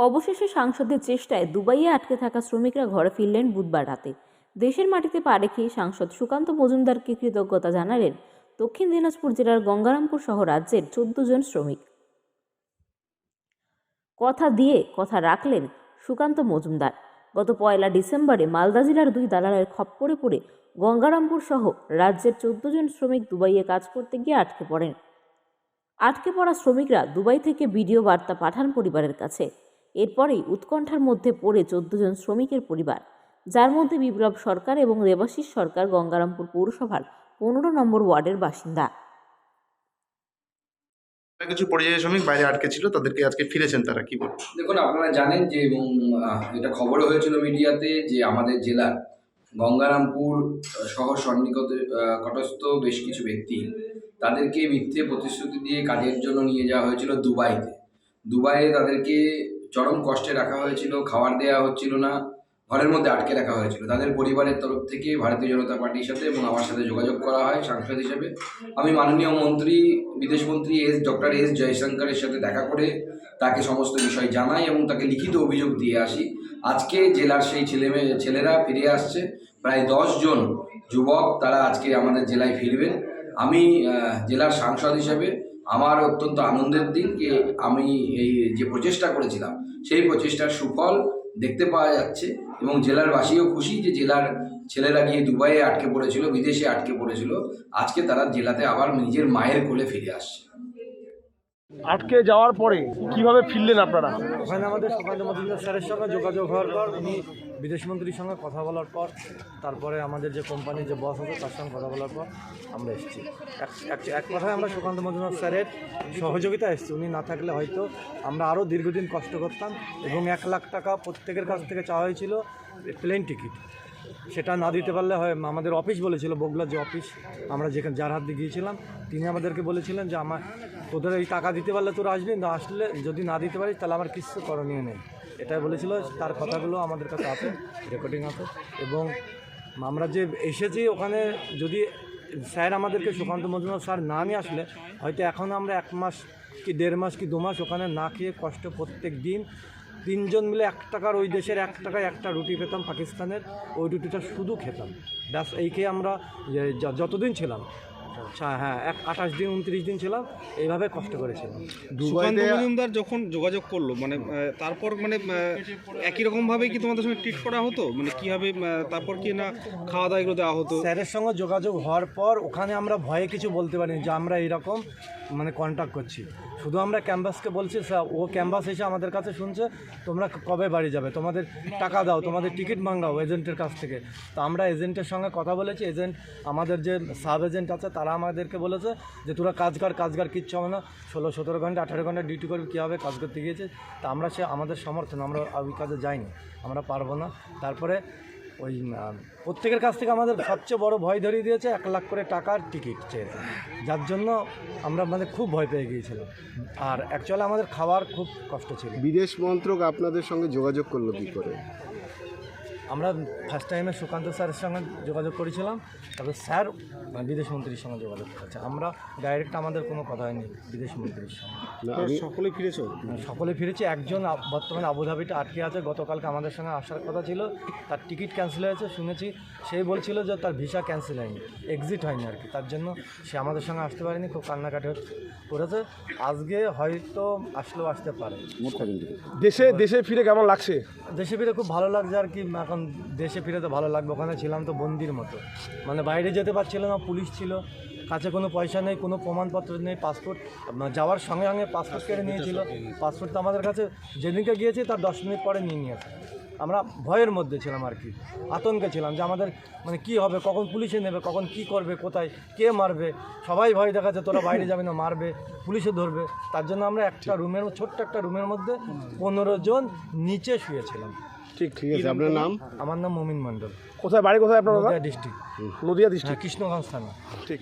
অবশেষে সাংসদের চেষ্টায় দুবাইয়ে আটকে থাকা শ্রমিকরা ঘরে ফিরলেন বুধবার রাতে। দেশের মাটিতে পা রেখেই সাংসদ সুকান্ত মজুমদারকে কৃতজ্ঞতা জানালেন দক্ষিণ দিনাজপুর জেলার গঙ্গারামপুর সহ রাজ্যের 14 জন শ্রমিক। কথা দিয়ে কথা রাখলেন সুকান্ত মজুমদার। গত 1 ডিসেম্বরে মালদা জেলার 2 দালালের খপ্পরে পড়ে গঙ্গারামপুর সহ রাজ্যের 14 জন শ্রমিক দুবাইয়ে কাজ করতে গিয়ে আটকে পড়েন। আটকে পড়া শ্রমিকরা দুবাই থেকে ভিডিও বার্তা পাঠান পরিবারের কাছে। এরপরেই উৎকণ্ঠার মধ্যে পড়ে 14 জন শ্রমিকের পরিবার, যার মধ্যে বিপ্লব সরকার এবং দেবাশিস সরকার গঙ্গারামপুর পৌরসভার 15 নম্বর ওয়ার্ডের বাসিন্দা। কিছু পরিযায়ী শ্রমিক বাইরে আটকে ছিল, তাদেরকে আজকে ফিরেছেন। তারা কি বলবেন? দেখুন, আপনারা জানেন যে এবং এটা খবরও হয়েছিল মিডিয়াতে যে আমাদের জেলার গঙ্গারামপুর শহর সন্নিকটস্থ বেশ কিছু ব্যক্তি তাদেরকে মিথ্যে প্রতিশ্রুতি দিয়ে কাজের জন্য নিয়ে যাওয়া হয়েছিল দুবাইয়ে তাদেরকে চরম কষ্টে রাখা হয়েছিল, খাবার দেওয়া হচ্ছিল না, ঘরের মধ্যে আটকে রাখা হয়েছিল। তাদের পরিবারের তরফ থেকে ভারতীয় জনতা পার্টির সাথে এবং আমার সাথে যোগাযোগ করা হয় সাংসদ হিসেবে। আমি মাননীয় মন্ত্রী, বিদেশমন্ত্রী ডক্টর এস জয়শঙ্করের সাথে দেখা করে তাকে সমস্ত বিষয় জানাই এবং তাকে লিখিত অভিযোগ দিয়ে আসি। আজকে জেলার সেই ছেলেরা ফিরে আসছে, প্রায় 10 জন যুবক, তারা আজকে আমাদের জেলায় ফিরবেন। আমি জেলার সাংসদ হিসেবে আমার অত্যন্ত আনন্দের দিন যে আমি এই যে প্রচেষ্টা করেছিলাম সেই প্রচেষ্টার সুফল দেখতে পাওয়া যাচ্ছে এবং জেলার বাসীও খুশি যে জেলার ছেলেরা গিয়ে দুবাইয়ে আটকে পড়েছিল, বিদেশে আটকে পড়েছিল, আজকে তারা জেলাতে আবার নিজের মায়ের কোলে ফিরে আসছে। আটকে যাওয়ার পরে কিভাবে ফিরলেন আপনারা? ওখানে আমাদের সুকান্ত মজুমদার স্যারের সঙ্গে যোগাযোগ হওয়ার পর, উনি বিদেশমন্ত্রীর সঙ্গে কথা বলার পর, তারপরে আমাদের যে কোম্পানির যে বস আছে তার সঙ্গে কথা বলার পর আমরা এসেছি। এক কথায় আমরা সুকান্ত মজুমদার স্যারের সহযোগিতা এসেছি। উনি না থাকলে হয়তো আমরা আরও দীর্ঘদিন কষ্ট করতাম এবং 1 লাখ টাকা প্রত্যেকের কাছ থেকে চাওয়া হয়েছিল প্লেন টিকিট। সেটা না দিতে পারলে হয়, আমাদের অফিস বলেছিল, বগুড়ার যে অফিস আমরা যেখানে যার হাত দিয়ে গিয়েছিলাম, তিনি আমাদেরকে বলেছিলেন যে তোদের এই টাকা দিতে পারলে তোরা আসবি, না আসলে যদি না দিতে পারিস তাহলে আমার কিছু করণীয় নেই, এটাই বলেছিল। তার কথাগুলো আমাদের কাছে আছে, রেকর্ডিং আছে। এবং আমরা যে এসেছি ওখানে, যদি স্যার আমাদেরকে সুকান্ত মজুমদার স্যার না নিয়ে আসলে হয়তো এখন আমরা 1 মাস কি 1.5 মাস কি 2 মাস ওখানে না খেয়ে কষ্ট প্রত্যেক দিন 3 জন মিলে 1 টাকার, ওই দেশের 1 টাকায় একটা রুটি পেতাম পাকিস্তানের, ওই রুটিটা শুধু খেতাম ব্যাস। এই খেয়ে আমরা যতদিন ছিলাম, হ্যাঁ 28 দিন 29 দিন ছিলাম, এইভাবে কষ্ট করেছিলাম। সুকান্ত মজুমদার যখন যোগাযোগ করলো, মানে তারপর মানে একই রকমভাবে কি তোমাদের সঙ্গে ট্রিট করা হতো? মানে কীভাবে তারপর কি না খাওয়া দাওয়া এগুলো দেওয়া হতো? স্যারের সঙ্গে যোগাযোগ হওয়ার পর ওখানে আমরা ভয়ে কিছু বলতে পারিনি যে আমরা এইরকম মানে কন্ট্যাক্ট করছি। শুধু আমরা ক্যাম্পাসকে বলছি, স্যার ও ক্যাম্পাস এসে আমাদের কাছে শুনছে তোমরা কবে বাড়ি যাবে, তোমাদের টাকা দাও, তোমাদের টিকিট মাঙ্গাও এজেন্টের কাছ থেকে। তো আমরা এজেন্টের সঙ্গে কথা বলেছি। এজেন্ট, আমাদের যে সাব এজেন্ট আছে, তারা আমাদেরকে বলেছে যে তোরা কাজ কর, কিচ্ছু হবে না, 16-17 ঘন্টা 18 ঘন্টা ডিউটি করবি, কী হবে, কাজ করতে গিয়েছে। তা আমরা আমাদের সমর্থন, আমরা ওই কাজে যাইনি, আমরা পারবো না। তারপরে ওই প্রত্যেকের কাছ থেকে আমাদের সবচেয়ে বড় ভয় ধরিয়ে দিয়েছে, 1 লাখ করে টাকার টিকিট চেয়েছে, যার জন্য আমরা খুব ভয় পেয়ে গিয়েছিলাম। আর অ্যাকচুয়ালি আমাদের খাওয়ার খুব কষ্ট ছিল। বিদেশ মন্ত্রক আপনাদের সঙ্গে যোগাযোগ করলো কী করে? আমরা ফার্স্ট টাইমে সুকান্ত স্যারের সঙ্গে যোগাযোগ করেছিলাম, তবে স্যার বিদেশমন্ত্রীর সঙ্গে যোগাযোগ করেছে। আমরা ডাইরেক্ট, আমাদের কোনো কথা হয়নি বিদেশমন্ত্রীর সঙ্গে। সকলে ফিরেছো? সকলে ফিরেছি। একজন বর্তমানে আবুধাবিতে আটকে আছে, গতকালকে আমাদের সঙ্গে আসার কথা ছিল, তার টিকিট ক্যান্সেল হয়েছে শুনেছি। সেই বলছিল যে তার ভিসা ক্যান্সেল হয়নি, এক্সিট হয়নি আর কি, তার জন্য সে আমাদের সঙ্গে আসতে পারেনি, খুব কান্নাকাটি করেছে। আজকে হয়তো আসলেও আসতে পারে। দেশে ফিরে কেমন লাগছে? দেশে ফিরে খুব ভালো লাগছে আর কি। এখন দেশে ফিরে তো ভালো লাগবে, ওখানে ছিলাম তো বন্দির মতো, মানে বাইরে যেতে পারছিল না, পুলিশ ছিল, কাছে কোনো পয়সা নেই, কোনো প্রমাণপত্র নেই, পাসপোর্ট যাওয়ার সঙ্গে সঙ্গে পাসপোর্ট কেড়ে নিয়েছিল। পাসপোর্ট তো আমাদের কাছে যেদিনকে গিয়েছি তার 10 মিনিট পরে নিয়ে নিয়েছে। আমরা ভয়ের মধ্যে ছিলাম আর কি, আতঙ্কে ছিলাম যে আমাদের মানে কী হবে, কখন পুলিশে নেবে, কখন কি করবে, কোথায় কে মারবে, সবাই ভয় দেখাচ্ছে তোরা বাইরে যাবে না, মারবে, পুলিশে ধরবে। তার জন্য আমরা একটা রুমের, ছোট্ট একটা রুমের মধ্যে 15 জন নিচে শুয়েছিলাম। ঠিক আছে। আপনার নাম? আমার নাম মমিন মণ্ডল। কোথায় বাড়ি, কোথায় আপনার? নদিয়া ডিস্ট্রিক্ট, নদিয়া ডিস্ট্রিক্ট, কৃষ্ণগঞ্জ থানা। ঠিক।